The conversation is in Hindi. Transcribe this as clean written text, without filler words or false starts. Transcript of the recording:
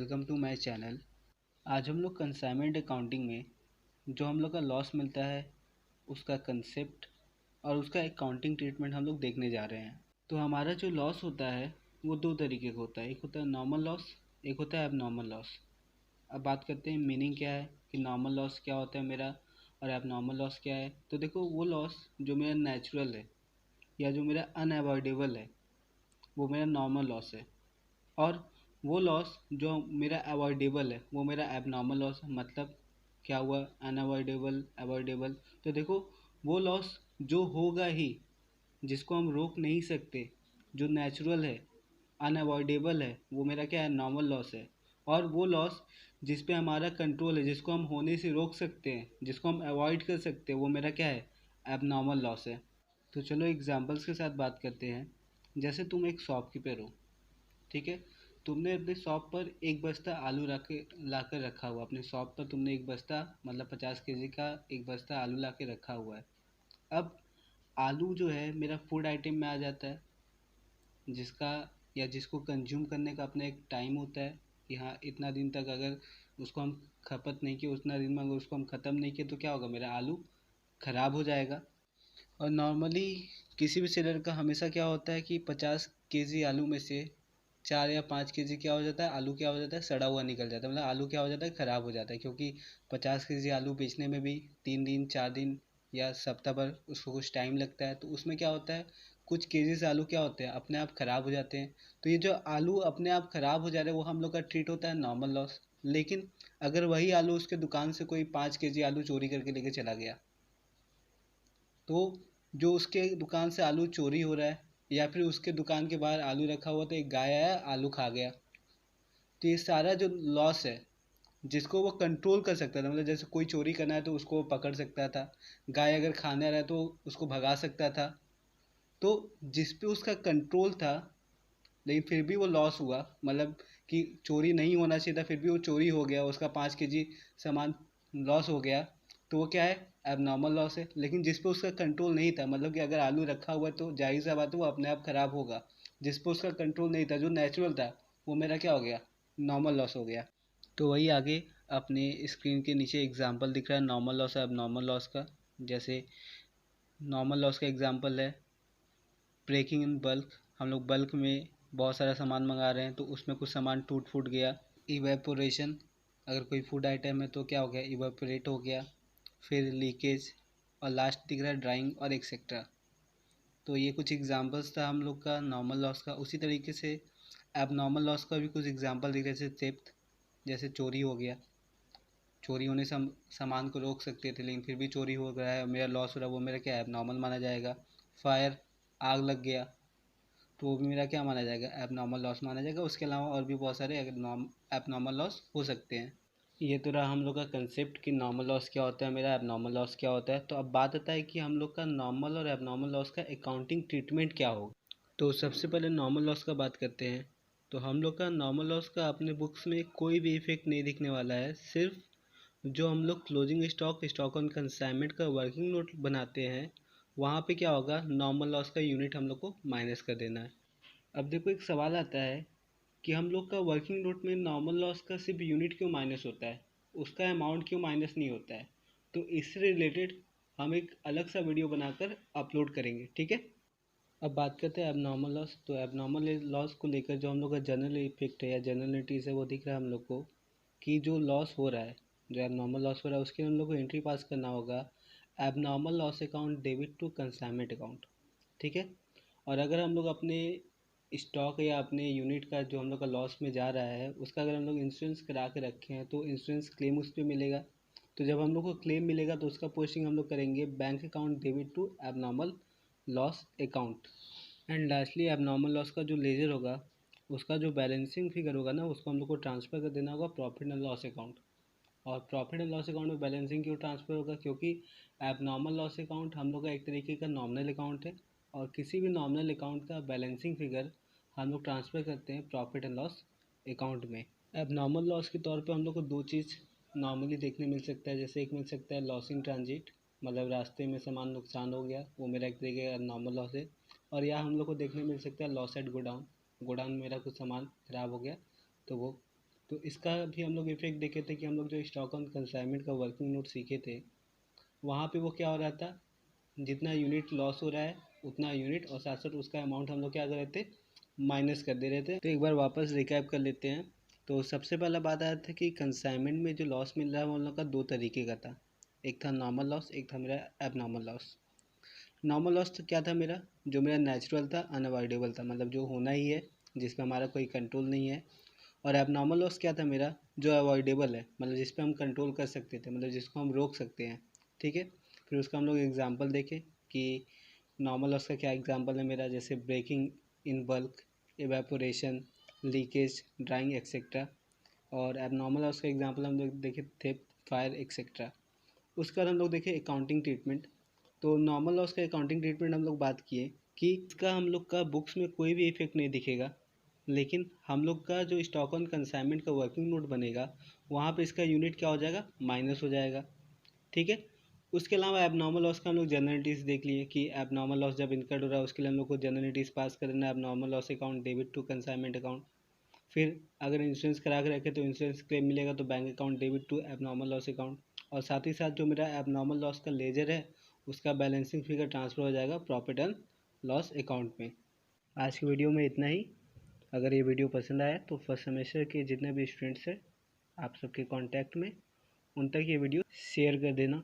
Welcome to my channel. आज हम लोग कंसाइनमेंट अकाउंटिंग में जो हम लोग का लॉस मिलता है उसका कंसेप्ट और उसका अकाउंटिंग ट्रीटमेंट हम लोग देखने जा रहे हैं। तो हमारा जो लॉस होता है वो दो तरीके का होता है, एक होता है नॉर्मल लॉस, एक होता है एबनॉर्मल लॉस। अब बात करते हैं मीनिंग क्या है कि नॉर्मल लॉस क्या होता है मेरा और एबनॉर्मल लॉस क्या है। तो देखो, वो लॉस जो मेरा नेचुरल है या जो मेरा अनअवॉइडेबल है वो मेरा नॉर्मल लॉस है, और वो लॉस जो मेरा अवॉइडेबल है वो मेरा एबनॉर्मल लॉस है। मतलब क्या हुआ, अनअवॉइडेबल अवॉइडेबल। तो देखो, वो लॉस जो होगा ही, जिसको हम रोक नहीं सकते, जो नेचुरल है, अनअवॉइडेबल है, वो मेरा क्या है, नॉर्मल लॉस है। और वो लॉस जिस पे हमारा कंट्रोल है, जिसको हम होने से रोक सकते हैं, जिसको हम अवॉइड कर सकते हैं, वो मेरा क्या है, एबनॉर्मल लॉस है। तो चलो एग्जांपल्स के साथ बात करते हैं। जैसे तुम एक शॉपकीपर हो, ठीक है। तुमने अपने शॉप पर एक बस्ता आलू रख ला कर रखा हुआ, अपने शॉप पर तुमने एक बस्ता, मतलब 50 केजी का एक बस्ता आलू ला के रखा हुआ है। अब आलू जो है मेरा फूड आइटम में आ जाता है, जिसका या जिसको कंज्यूम करने का अपना एक टाइम होता है कि हाँ, इतना दिन तक अगर उसको हम खपत नहीं किए, उतना दिन में अगर उसको हम ख़त्म नहीं किए तो क्या होगा, मेरा आलू ख़राब हो जाएगा। और नॉर्मली किसी भी सेलर का हमेशा क्या होता है कि 50 केजी आलू में से 4 या 5 केजी क्या हो जाता है, आलू क्या हो जाता है, सड़ा हुआ निकल जाता है। मतलब आलू क्या हो जाता है, ख़राब हो जाता है। क्योंकि 50 केजी आलू बेचने में भी 3 दिन 4 दिन या सप्ताह भर उसको कुछ टाइम लगता है। तो उसमें क्या होता है, कुछ केजीज आलू क्या होते हैं, अपने आप ख़राब हो जाते हैं। तो ये जो आलू अपने आप ख़राब हो जा रहे हैं वो हम लोग का ट्रीट होता है नॉर्मल लॉस। लेकिन अगर वही आलू उसके दुकान से कोई 5 केजी आलू चोरी करके लेके चला गया, तो जो उसके दुकान से आलू चोरी हो रहा है, या फिर उसके दुकान के बाहर आलू रखा हुआ तो एक गाय आया आलू खा गया, तो ये सारा जो लॉस है, जिसको वो कंट्रोल कर सकता था, मतलब जैसे कोई चोरी करना है तो उसको वो पकड़ सकता था, गाय अगर खाने आ रहा है तो उसको भगा सकता था, तो जिस पे उसका कंट्रोल था, लेकिन फिर भी वो लॉस हुआ। मतलब कि चोरी नहीं होना चाहिए था, फिर भी वो चोरी हो गया, उसका 5 केजी सामान लॉस हो गया। तो वो क्या है, एबनॉर्मल लॉस है। लेकिन जिस पे उसका कंट्रोल नहीं था, मतलब कि अगर आलू रखा हुआ है तो जाहिर सा बात है वो अपने आप ख़राब होगा। जिस पे उसका कंट्रोल नहीं था, जो नेचुरल था, वो मेरा क्या हो गया, नॉर्मल लॉस हो गया। तो वही आगे अपने स्क्रीन के नीचे एग्जांपल दिख रहा है नॉर्मल लॉस और एबनॉर्मल लॉस का। जैसे नॉर्मल लॉस का एग्जांपल है ब्रेकिंग इन बल्क। हम लोग बल्क में बहुत सारा सामान मंगा रहे हैं तो उसमें कुछ सामान टूट फूट गया। इवेपोरेशन, अगर कोई फूड आइटम है तो क्या हो गया, इवेपोरेट हो गया। फिर लीकेज, और लास्ट दिख रहा है ड्राइंग और एक्सेट्रा। तो ये कुछ एग्जांपल्स था हम लोग का नॉर्मल लॉस का। उसी तरीके से एबनॉर्मल लॉस का भी कुछ एग्जांपल दिख रहे हैं, जैसे थेफ्ट, जैसे चोरी हो गया। चोरी होने से हम सामान को रोक सकते थे, लेकिन फिर भी चोरी हो रहा है, मेरा लॉस हो रहा है, वो मेरा क्या है, एबनॉर्मल माना जाएगा। फायर, आग लग गया, तो वो भी मेरा क्या माना जाएगा, एबनॉर्मल लॉस माना जाएगा। उसके अलावा और भी बहुत सारे एबनॉर्मल लॉस हो सकते हैं। ये तो रहा हम लोग का कंसेप्ट कि नॉर्मल लॉस क्या होता है, मेरा एबनॉर्मल लॉस क्या होता है। तो अब बात आता है कि हम लोग का नॉर्मल और एबनॉर्मल लॉस का अकाउंटिंग ट्रीटमेंट क्या होगा। तो सबसे पहले नॉर्मल लॉस का बात करते हैं। तो हम लोग का नॉर्मल लॉस का अपने बुक्स में कोई भी इफेक्ट नहीं दिखने वाला है। सिर्फ जो हम लोग closing stock, stock on consignment का वर्किंग नोट बनाते हैं, वहाँ पे क्या होगा, नॉर्मल लॉस का यूनिट हम लोग को माइनस कर देना है। अब देखो, एक सवाल आता है कि हम लोग का वर्किंग नोट में नॉर्मल लॉस का सिर्फ यूनिट क्यों माइनस होता है, उसका अमाउंट क्यों माइनस नहीं होता है। तो इससे रिलेटेड हम एक अलग सा वीडियो बनाकर अपलोड करेंगे, ठीक है। अब बात करते हैं एबनॉर्मल लॉस। तो एबनॉर्मल लॉस को लेकर जो हम लोग का जनरल इफेक्ट है या जनरल नोटिस है वो दिख रहा है हम लोग को, कि जो लॉस हो रहा है, जो एबनॉर्मल लॉस हो रहा है, उसके हम लोग को एंट्री पास करना होगा, abnormal loss account debit to consignment account, ठीक है। और अगर हम लोग अपने स्टॉक या अपने यूनिट का जो हम लोग का लॉस में जा रहा है उसका अगर हम लोग इंश्योरेंस करा के रखे हैं तो इंश्योरेंस क्लेम उस पर मिलेगा। तो जब हम लोग को क्लेम मिलेगा तो उसका पोस्टिंग हम लोग करेंगे bank account debit to abnormal loss account. And lastly abnormal loss का जो लेजर होगा, उसका जो बैलेंसिंग फिगर होगा ना, उसको हम लोग को ट्रांसफ़र कर देना होगा प्रॉफिट एंड लॉस अकाउंट। और प्रॉफिट एंड लॉस अकाउंट में बैलेंसिंग क्यों ट्रांसफ़र होगा, क्योंकि एबनॉर्मल लॉस अकाउंट हम लोग का एक तरीके का नॉमिनल अकाउंट है, और किसी भी नॉमिनल अकाउंट का बैलेंसिंग फिगर हम लोग ट्रांसफ़र करते हैं प्रॉफिट एंड लॉस अकाउंट में। एबनॉर्मल लॉस के तौर पे हम लोग को दो चीज़ नॉर्मली देखने मिल सकता है। जैसे एक मिल सकता है लॉस इन ट्रांजिट, मतलब रास्ते में सामान नुकसान हो गया, वो मेरा एक तरीके का नॉर्मल लॉस है। और या हम लोग को देखने मिल सकता है लॉस एट गोडाउन, गोडाउन में मेरा कुछ सामान ख़राब हो गया, तो वो तो इसका भी हम लोग इफेक्ट देखे थे कि हम लोग जो स्टॉक ऑन कंसाइनमेंट का वर्किंग नोट सीखे थे, वहाँ पे वो क्या हो रहा था, जितना यूनिट लॉस हो रहा है उतना यूनिट और साथ साथ उसका अमाउंट हम लोग क्या कर रहे थे, माइनस कर दे रहे थे। तो एक बार वापस रिकैप कर लेते हैं। तो सबसे पहला बात आया था कि कंसाइनमेंट में जो लॉस मिल रहा है वो हम लोग का दो तरीके का था। एक था नॉर्मल लॉस, एक था मेरा एबनॉर्मल लॉस। नॉर्मल लॉस तो क्या था मेरा, जो मेरा नेचुरल था, अनअवॉइडेबल था, मतलब जो होना ही है, जिस पर हमारा कोई कंट्रोल नहीं है। और एबनॉर्मल लॉस क्या था मेरा, जो अवॉइडेबल है, मतलब जिस पे हम कंट्रोल कर सकते थे, मतलब जिसको हम रोक सकते हैं। ठीक है। फिर उसका हम लोग एग्जांपल देखें कि नॉर्मल लॉस का क्या एग्जांपल है मेरा, जैसे breaking in bulk, evaporation, leakage, drying etcetera. और एबनॉर्मल लॉस का एग्जांपल हम लोग देखे थे फायर एक्सेट्रा। उसके बाद हम लोग देखे अकाउंटिंग ट्रीटमेंट। तो नॉर्मल लॉस का अकाउंटिंग ट्रीटमेंट हम लोग बात किए कि इसका हम लोग का बुक्स में कोई भी इफेक्ट नहीं दिखेगा, लेकिन हम लोग का जो स्टॉक ऑन कंसाइनमेंट का वर्किंग नोट बनेगा, वहाँ पे इसका यूनिट क्या हो जाएगा, माइनस हो जाएगा। ठीक है। उसके अलावा एबनॉर्मल लॉस का हम लोग जनरलिटीज़ देख लिए कि एबनॉर्मल लॉस जब इनकर्ड हो रहा है उसके लिए हम लोग को जनरलिटीज़ पास कर देना, abnormal loss account debit to consignment account. फिर अगर इंश्योरेंस करा के रखे तो इंश्योरेंस क्लेम मिलेगा तो bank account debit to abnormal loss account. और साथ ही साथ जो मेरा एबनॉर्मल लॉस का लेजर है उसका बैलेंसिंग फिगर ट्रांसफ़र हो जाएगा प्रॉफिट एंड लॉस अकाउंट में। आज की वीडियो में इतना ही। अगर ये वीडियो पसंद आया तो फर्स्ट सेमेस्टर के जितने भी स्टूडेंट्स हैं आप सबके कांटेक्ट में, उन तक ये वीडियो शेयर कर देना।